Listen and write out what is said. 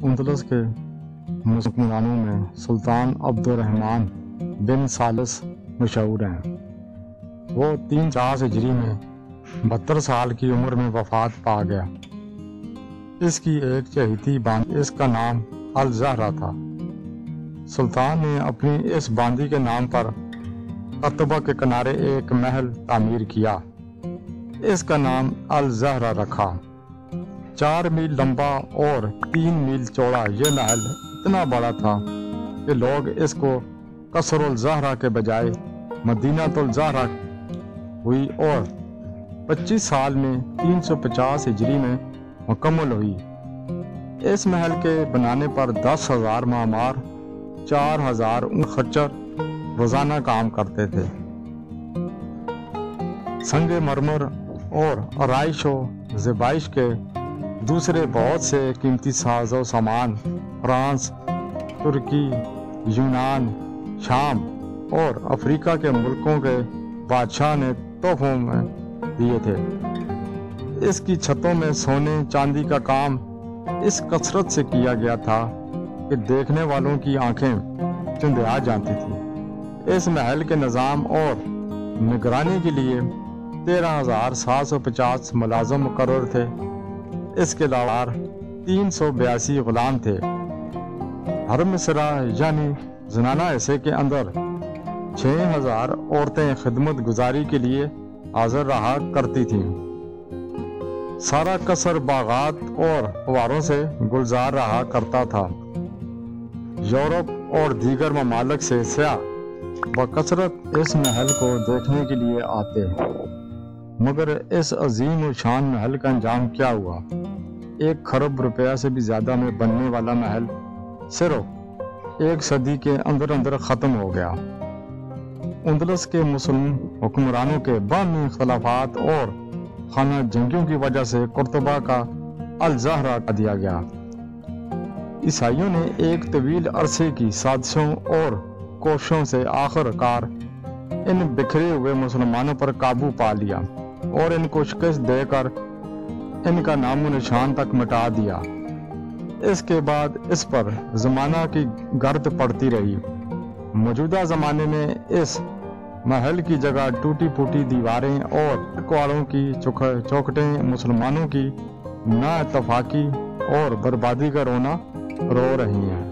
اندلس کے حکمرانوں میں سلطان عبدالرحمن بن ثالث مشہور ہیں۔ وہ 350 ہجری میں 72 سال کی عمر میں وفات پا گیا۔ اس کی ایک چہیتی باندی، اس کا نام الزہرا تھا۔ سلطان نے اپنی اس باندی کے نام پر قطبہ کے کنارے ایک محل تعمیر کیا، اس کا نام الزہرا رکھا۔ 4 میل لمبا اور 3 میل چوڑا یہ محل اتنا بڑا تھا کہ لوگ اس کو قصر الزہرا کے بجائے مدینہ الزہرا ہوئی اور 25 سال میں 350 ہجری میں مکمل ہوئی۔ اس محل کے بنانے پر 10,000 معمار، 4,000 خچر روزانہ کام کرتے تھے۔ سنگ مرمر اور آرائش و زیبائش کے دوسرے بہت سے قیمتی ساز و سامان فرانس، ترکی، یونان، شام اور افریقہ کے ملکوں کے بادشاہ نے تحفوں میں دیے تھے۔ اس کی چھتوں میں سونے چاندی کا کام اس کثرت سے کیا گیا تھا کہ دیکھنے والوں کی آنکھیں چندیا جاتی تھیں۔ اس محل کے نظام اور نگرانی کے لیے 13,750 ملازم مقرر تھے۔ اس کے علاوہ 382 غلام تھے۔ ہر مصرع یعنی زنانہ حصے کے اندر 6,000 عورتیں خدمت گزاری کے لیے حاضر رہا کرتی تھیں۔ سارا قصر باغات اور فواروں سے گلزار رہا کرتا تھا۔ یورپ اور دیگر ممالک سے سیاح بکثرت اس محل کو دیکھنے کے لیے آتے، مگر اس عظیم و شان محل کا انجام کیا ہوا؟ 1 خرب روپیہ سے بھی زیادہ میں بننے والا محل صرف 1 صدی کے اندر ختم ہو گیا۔ اندلس کے مسلم حکمرانوں کے باہمی اختلافات اور خانہ جنگیوں کی وجہ سے قرطبہ کا الزہرا کر دیا گیا۔ عیسائیوں نے ایک طویل عرصے کی سازشوں اور کوششوں سے آخر کار ان بکھرے ہوئے مسلمانوں پر قابو پا لیا اور ان کو شکست دے کر ان کا نام و نشان تک مٹا دیا۔ اس کے بعد اس پر زمانہ کی گرد پڑتی رہی۔ موجودہ زمانے میں اس محل کی جگہ ٹوٹی پھوٹی دیواریں اور کواڑوں کی چوکھٹیں مسلمانوں کی نا اتفاقی اور بربادی کا رونا رو رہی ہیں۔